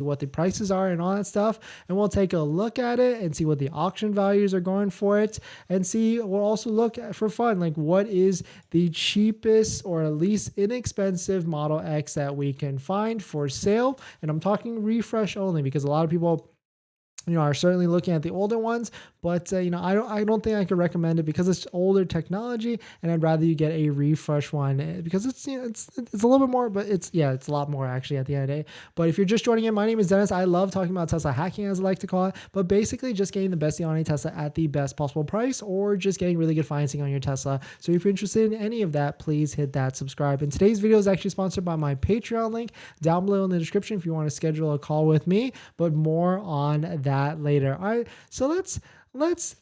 what the prices are and all that stuff, and we'll take a look at it and see what the auction values are going for it, and we'll also look at, for fun, like what is the cheapest or least inexpensive Model X that we can find for sale. And I'm talking refresh only, because a lot of people are certainly looking at the older ones, but I don't think I could recommend it because it's older technology, and I'd rather you get a refresh one because it's a little bit more, but it's a lot more actually at the end of the day. But if you're just joining in, my name is Dennis. I love talking about Tesla hacking, as I like to call it, but basically just getting the best deal on a Tesla at the best possible price, or just getting really good financing on your Tesla. So if you're interested in any of that, please hit that subscribe. And today's video is actually sponsored by my Patreon link down below in the description if you want to schedule a call with me, but more on that later. All right, so let's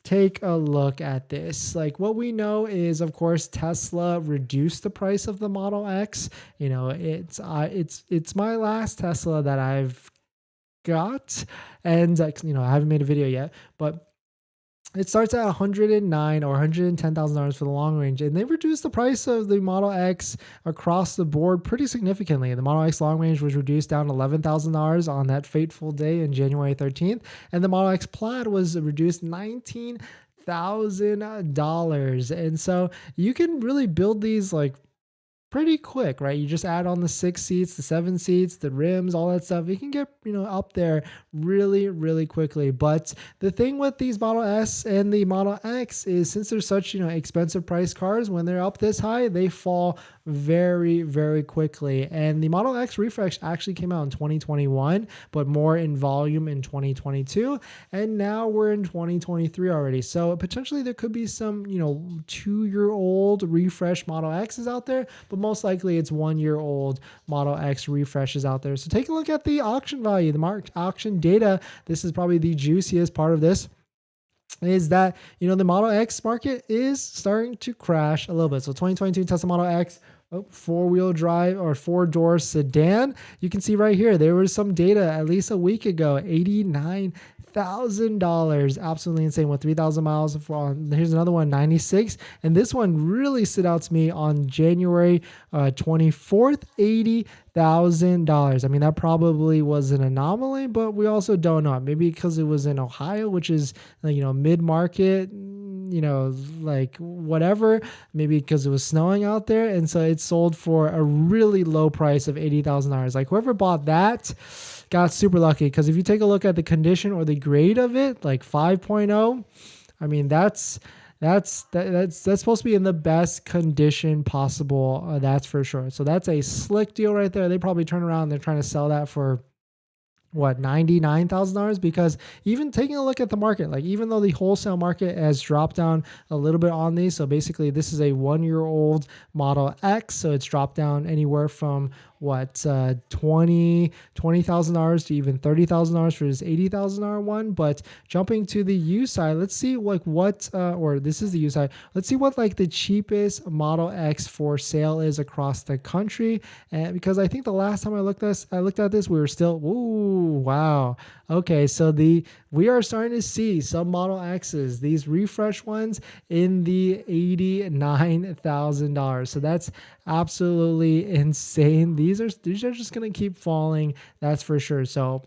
take a look at this. Like, what we know is, of course, Tesla reduced the price of the Model X. It's my last Tesla that I've got, and I haven't made a video yet, but it starts at $109,000 or $110,000 for the long range, and they reduced the price of the Model X across the board pretty significantly. The Model X long range was reduced down to $11,000 on that fateful day in January 13th, and the Model X Plaid was reduced $19,000. And so you can really build these like pretty quick, right? You just add on the 6 seats, the 7 seats, the rims, all that stuff. You can get, up there really, really quickly. But the thing with these Model S and the Model X is, since they're such, expensive price cars, when they're up this high, they fall very, very quickly. And the Model X refresh actually came out in 2021, but more in volume in 2022. And now we're in 2023 already. So potentially there could be some, 2-year-old refresh Model X's out there, but most likely it's 1-year-old Model X refreshes out there. So take a look at the auction value, the auction data. This is probably the juiciest part of this, is that, the Model X market is starting to crash a little bit. So 2022 Tesla Model X, 4-wheel drive or 4-door sedan. You can see right here, there was some data at least a week ago, $89,000, absolutely insane, with 3,000 miles. Here's another one, 96, and this one really stood out to me on January 24th, $80,000. I mean, that probably was an anomaly, but we also don't know. Maybe because it was in Ohio, which is mid-market, like whatever, maybe because it was snowing out there, and so it sold for a really low price of $80,000. Like, whoever bought that got super lucky, because if you take a look at the condition or the grade of it, like 5.0, I mean, that's supposed to be in the best condition possible. That's for sure. So that's a slick deal right there. They probably turn around, they're trying to sell that for $99,000, because even taking a look at the market, like even though the wholesale market has dropped down a little bit on these, so basically this is a 1-year-old Model X, so it's dropped down anywhere from $20,000 to even $30,000 for this $80,000 one. But jumping to the used side, let's see or this is the used side. Let's see what like the cheapest Model X for sale is across the country. And because I think the last time I looked at this, we were still, ooh, wow. Okay, so we are starting to see some Model X's, these refresh ones, in the $89,000. So that's absolutely insane. These are just going to keep falling, that's for sure. So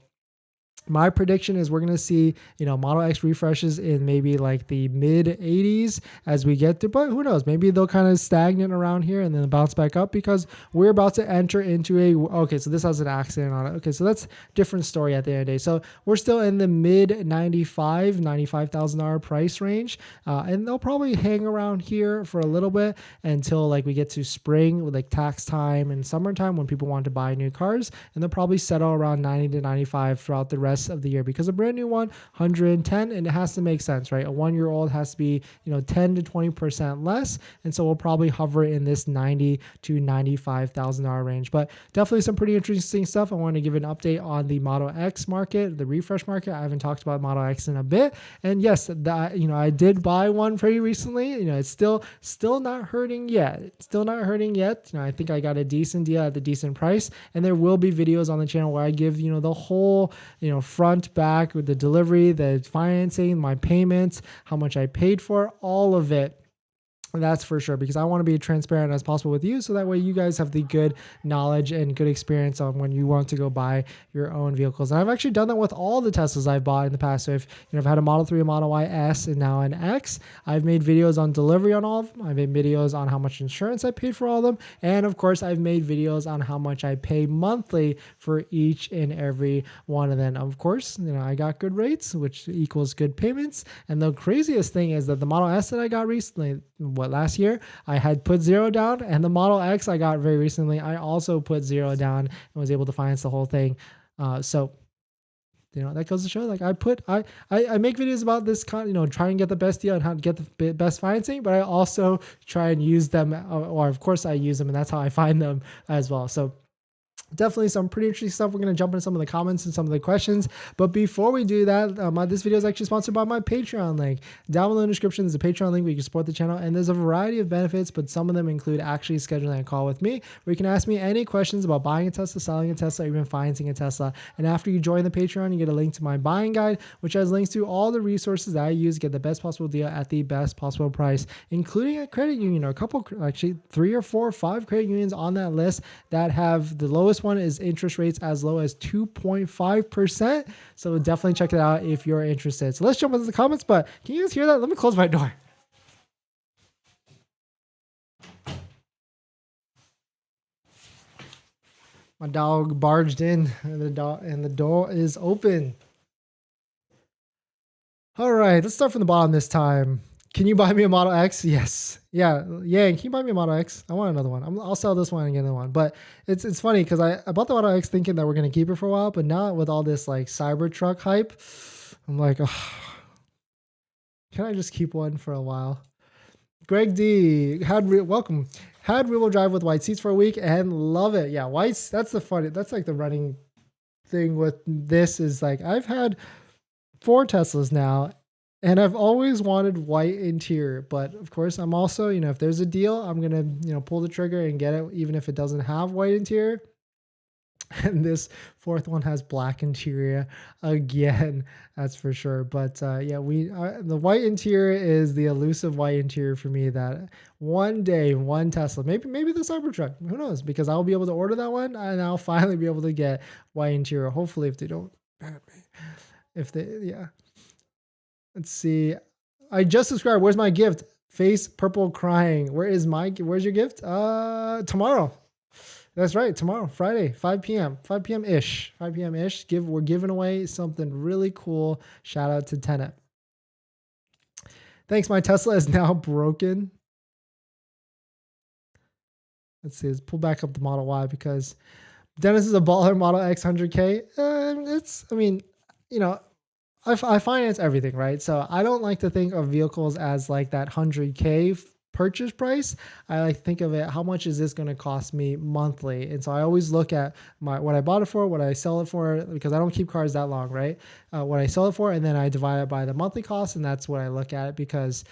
my prediction is we're going to see, Model X refreshes in maybe like the mid 80s as we get to, but who knows, maybe they'll kind of stagnate around here and then bounce back up, because we're about to enter into okay, so this has an accident on it. Okay, so that's a different story at the end of the day. So we're still in the mid $95,000 price range. And they'll probably hang around here for a little bit until like we get to spring with like tax time and summertime when people want to buy new cars. And they'll probably settle around 90 to 95 throughout the rest of the year, because a brand new one, 110, and it has to make sense, right? A 1-year-old has to be 10 to 20% less, and so we'll probably hover in this $90,000 to $95,000 range. But definitely some pretty interesting stuff. I want to give an update on the Model X market, the refresh market. I haven't talked about Model X in a bit, and yes, I did buy one pretty recently. It's still not hurting yet. It's still not hurting yet. I think I got a decent deal at the decent price, and there will be videos on the channel where I give the whole front, back, with the delivery, the financing, my payments, how much I paid for, all of it. That's for sure, because I want to be transparent as possible with you, so that way you guys have the good knowledge and good experience on when you want to go buy your own vehicles. And I've actually done that with all the Teslas I've bought in the past. So if I've had a Model 3, a Model Y S, and now an X, I've made videos on delivery on all of them. I've made videos on how much insurance I paid for all of them. And of course, I've made videos on how much I pay monthly for each and every one of them. Of course, I got good rates, which equals good payments. And the craziest thing is that the Model S that I got recently, last year, I had put 0 down, and the Model X I got very recently, I also put 0 down and was able to finance the whole thing. So that goes to show, like, I make videos about this try and get the best deal and how to get the best financing, but I also try and use them, or of course I use them, and that's how I find them as well. So definitely some pretty interesting stuff. We're going to jump into some of the comments and some of the questions. But before we do that, this video is actually sponsored by my Patreon link. Down below in the description is a Patreon link where you can support the channel. And there's a variety of benefits, but some of them include actually scheduling a call with me, where you can ask me any questions about buying a Tesla, selling a Tesla, or even financing a Tesla. And after you join the Patreon, you get a link to my buying guide, which has links to all the resources that I use to get the best possible deal at the best possible price, including a credit union, or a couple, actually 3 or 4 or 5 credit unions on that list that have the lowest one is interest rates as low as 2.5%. So definitely check it out if you're interested. So let's jump into the comments. But can you guys hear that? Let me close my door. My dog barged in, and the door is open. All right, let's start from the bottom this time. Can you buy me a Model X? Yes. Yeah. Can you buy me a Model X? I want another one. I'll sell this one and get another one. But it's funny because I bought the Model X thinking that we're going to keep it for a while. But now with all this like Cybertruck hype, I'm like, oh, can I just keep one for a while? Greg D, welcome. Had rear-wheel drive with white seats for a week and love it. Yeah, whites. That's like the running thing with this is like I've had 4 Teslas now, and I've always wanted white interior, but of course I'm also, if there's a deal, I'm going to, pull the trigger and get it, even if it doesn't have white interior. And this 4th one has black interior again, that's for sure. But the white interior is the elusive white interior for me, that one day, one Tesla, maybe the Cybertruck, who knows, because I'll be able to order that one and I'll finally be able to get white interior. Hopefully, if they don't ban me, let's see. I just subscribed. Where's my gift? Face purple crying. Where's your gift? Tomorrow. That's right. Tomorrow, Friday, 5 p.m. 5 p.m. ish. 5 p.m. ish. We're giving away something really cool. Shout out to Tenet. Thanks. My Tesla is now broken. Let's see. Let's pull back up the Model Y because Dennis is a baller. Model X 100K. I finance everything, right? So I don't like to think of vehicles as like that 100K purchase price. I like to think of it, how much is this going to cost me monthly? And so I always look at what I bought it for, what I sell it for, because I don't keep cars that long, right? What I sell it for, and then I divide it by the monthly cost, and that's what I look at, because